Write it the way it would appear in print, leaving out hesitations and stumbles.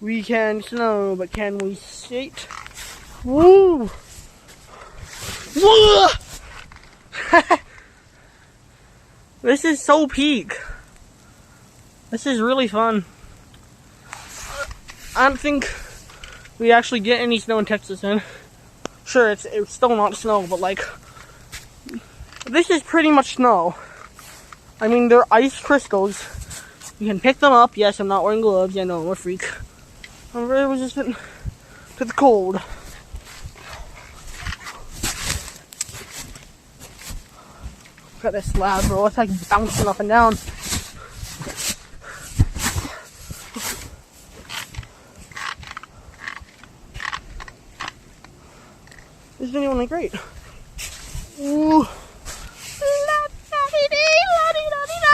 We can snow, but can we skate? Woo! Woo! This is so peak. This is really fun. I don't think we actually get any snow in Texas, and sure, it's still not snow, but like, this is pretty much snow. I mean, they're ice crystals. You can pick them up. Yes, I'm not wearing gloves. Yeah, no, I'm a freak. I'm very resistant to the cold. Look at this slab, bro. It's like bouncing up and down. This is genuinely great. Ooh.